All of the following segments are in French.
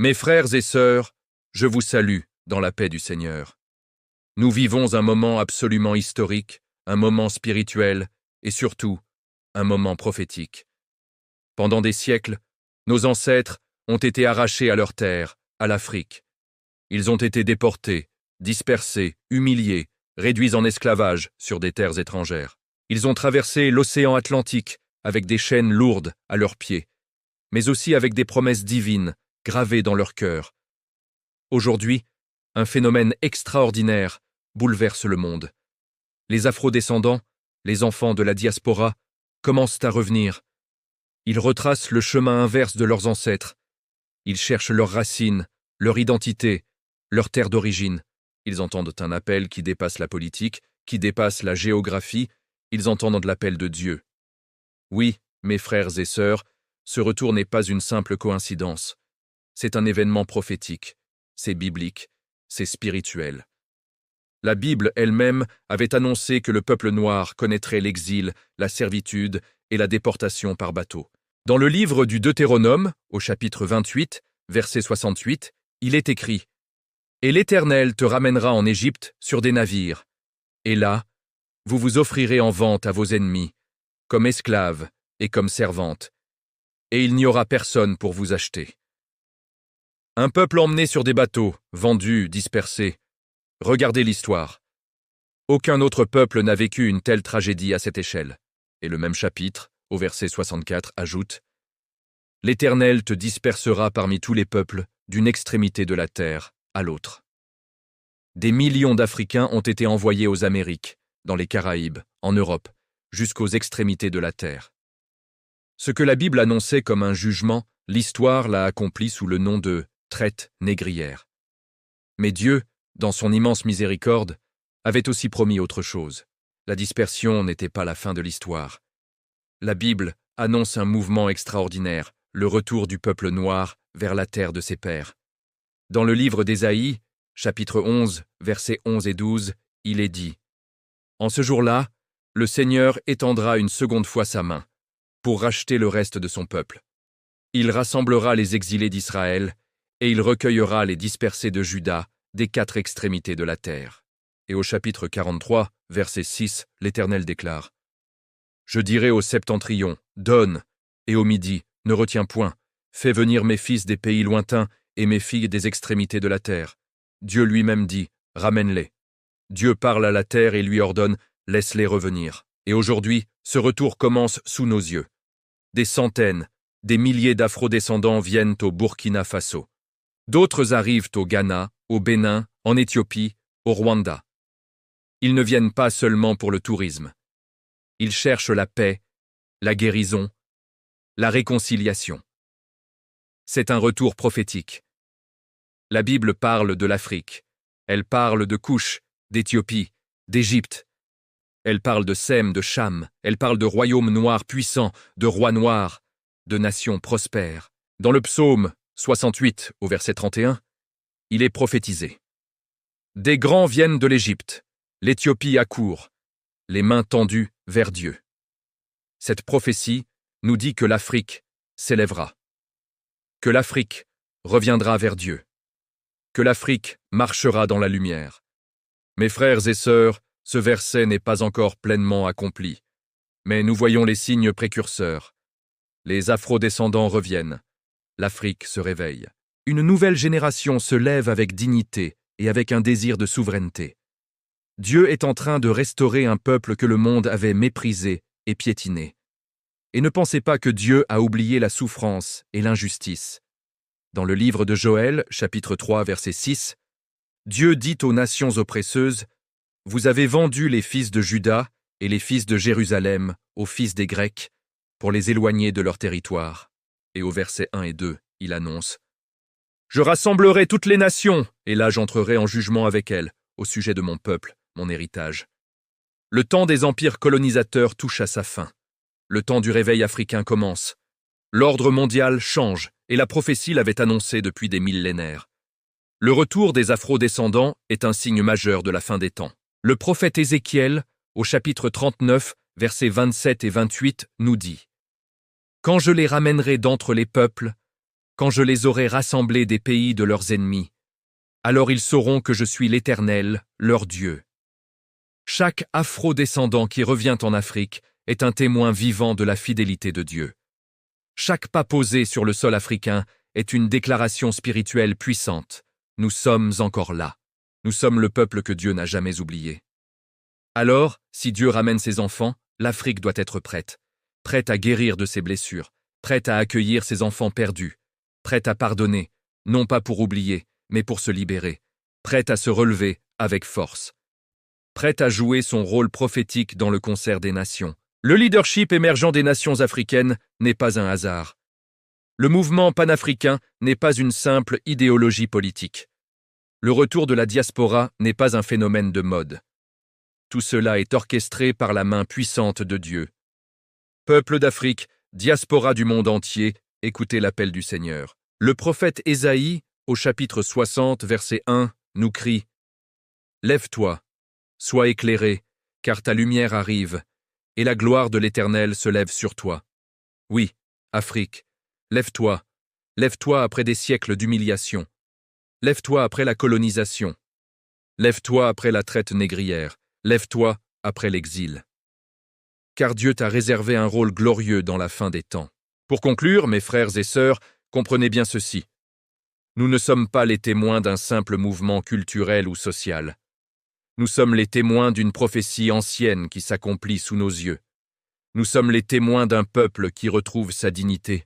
Mes frères et sœurs, je vous salue dans la paix du Seigneur. Nous vivons un moment absolument historique, un moment spirituel et surtout un moment prophétique. Pendant des siècles, nos ancêtres ont été arrachés à leur terre, à l'Afrique. Ils ont été déportés, dispersés, humiliés, réduits en esclavage sur des terres étrangères. Ils ont traversé l'océan Atlantique avec des chaînes lourdes à leurs pieds, mais aussi avec des promesses divines gravées dans leur cœur. Aujourd'hui, un phénomène extraordinaire bouleverse le monde. Les afrodescendants, les enfants de la diaspora, commencent à revenir. Ils retracent le chemin inverse de leurs ancêtres. Ils cherchent leurs racines, leur identité, leur terre d'origine. Ils entendent un appel qui dépasse la politique, qui dépasse la géographie. Ils entendent l'appel de Dieu. Oui, mes frères et sœurs, ce retour n'est pas une simple coïncidence. C'est un événement prophétique, c'est biblique, c'est spirituel. La Bible elle-même avait annoncé que le peuple noir connaîtrait l'exil, la servitude et la déportation par bateau. Dans le livre du Deutéronome, au chapitre 28, verset 68, il est écrit « Et l'Éternel te ramènera en Égypte sur des navires, et là, vous vous offrirez en vente à vos ennemis, comme esclaves et comme servantes, et il n'y aura personne pour vous acheter. » Un peuple emmené sur des bateaux, vendu, dispersé. Regardez l'histoire. Aucun autre peuple n'a vécu une telle tragédie à cette échelle. Et le même chapitre, au verset 64, ajoute « L'Éternel te dispersera parmi tous les peuples, d'une extrémité de la terre à l'autre. » Des millions d'Africains ont été envoyés aux Amériques, dans les Caraïbes, en Europe, jusqu'aux extrémités de la terre. Ce que la Bible annonçait comme un jugement, l'histoire l'a accompli sous le nom de traite négrière. Mais Dieu, dans son immense miséricorde, avait aussi promis autre chose. La dispersion n'était pas la fin de l'histoire. La Bible annonce un mouvement extraordinaire, le retour du peuple noir vers la terre de ses pères. Dans le livre d'Ésaïe, chapitre 11, versets 11 et 12, il est dit « En ce jour-là, le Seigneur étendra une seconde fois sa main pour racheter le reste de son peuple. Il rassemblera les exilés d'Israël et il recueillera les dispersés de Juda des 4 extrémités de la terre. » Et au chapitre 43, verset 6, l'Éternel déclare « Je dirai au septentrion, donne, et au midi, ne retiens point, fais venir mes fils des pays lointains et mes filles des extrémités de la terre. Dieu lui-même dit, ramène-les. Dieu parle à la terre et lui ordonne, laisse-les revenir. Et aujourd'hui, ce retour commence sous nos yeux. Des centaines, des milliers d'afro-descendants viennent au Burkina Faso. D'autres arrivent au Ghana, au Bénin, en Éthiopie, au Rwanda. Ils ne viennent pas seulement pour le tourisme. Ils cherchent la paix, la guérison, la réconciliation. C'est un retour prophétique. La Bible parle de l'Afrique. Elle parle de Couche, d'Éthiopie, d'Égypte. Elle parle de Sem, de Cham. Elle parle de royaumes noirs puissants, de rois noirs, de nations prospères. Dans le psaume 68, au verset 31, il est prophétisé. Des grands viennent de l'Égypte. L'Éthiopie accourt, les mains tendues vers Dieu. Cette prophétie nous dit que l'Afrique s'élèvera, que l'Afrique reviendra vers Dieu, que l'Afrique marchera dans la lumière. Mes frères et sœurs, ce verset n'est pas encore pleinement accompli, mais nous voyons les signes précurseurs. Les afro-descendants reviennent, l'Afrique se réveille. Une nouvelle génération se lève avec dignité et avec un désir de souveraineté. Dieu est en train de restaurer un peuple que le monde avait méprisé et piétiné. Et ne pensez pas que Dieu a oublié la souffrance et l'injustice. Dans le livre de Joël, chapitre 3, verset 6, Dieu dit aux nations oppresseuses « Vous avez vendu les fils de Juda et les fils de Jérusalem aux fils des Grecs pour les éloigner de leur territoire. » Et au verset 1 et 2, il annonce « Je rassemblerai toutes les nations, et là j'entrerai en jugement avec elles, au sujet de mon peuple, mon héritage. » Le temps des empires colonisateurs touche à sa fin. Le temps du réveil africain commence. L'ordre mondial change, et la prophétie l'avait annoncé depuis des millénaires. Le retour des afro-descendants est un signe majeur de la fin des temps. Le prophète Ézéchiel, au chapitre 39, versets 27 et 28, nous dit « Quand je les ramènerai d'entre les peuples, quand je les aurai rassemblés des pays de leurs ennemis. Alors ils sauront que je suis l'Éternel, leur Dieu. Chaque afro-descendant qui revient en Afrique est un témoin vivant de la fidélité de Dieu. Chaque pas posé sur le sol africain est une déclaration spirituelle puissante. Nous sommes encore là. Nous sommes le peuple que Dieu n'a jamais oublié. Alors, si Dieu ramène ses enfants, l'Afrique doit être prête. Prête à guérir de ses blessures, prête à accueillir ses enfants perdus, prête à pardonner, non pas pour oublier, mais pour se libérer, prête à se relever avec force, prête à jouer son rôle prophétique dans le concert des nations. Le leadership émergent des nations africaines n'est pas un hasard. Le mouvement panafricain n'est pas une simple idéologie politique. Le retour de la diaspora n'est pas un phénomène de mode. Tout cela est orchestré par la main puissante de Dieu. Peuple d'Afrique, diaspora du monde entier, écoutez l'appel du Seigneur. Le prophète Ésaïe, au chapitre 60, verset 1, nous crie « Lève-toi, sois éclairé, car ta lumière arrive, et la gloire de l'Éternel se lève sur toi. » Oui, Afrique, lève-toi, lève-toi après des siècles d'humiliation. Lève-toi après la colonisation. Lève-toi après la traite négrière. Lève-toi après l'exil. Car Dieu t'a réservé un rôle glorieux dans la fin des temps. Pour conclure, mes frères et sœurs, comprenez bien ceci. Nous ne sommes pas les témoins d'un simple mouvement culturel ou social. Nous sommes les témoins d'une prophétie ancienne qui s'accomplit sous nos yeux. Nous sommes les témoins d'un peuple qui retrouve sa dignité,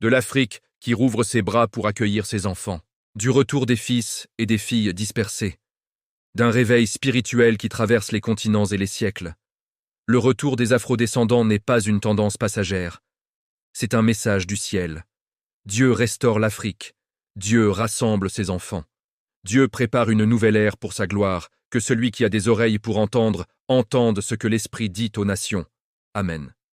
de l'Afrique qui rouvre ses bras pour accueillir ses enfants, du retour des fils et des filles dispersés, d'un réveil spirituel qui traverse les continents et les siècles. Le retour des afrodescendants n'est pas une tendance passagère. C'est un message du ciel. Dieu restaure l'Afrique. Dieu rassemble ses enfants. Dieu prépare une nouvelle ère pour sa gloire. Que celui qui a des oreilles pour entendre, entende ce que l'Esprit dit aux nations. Amen.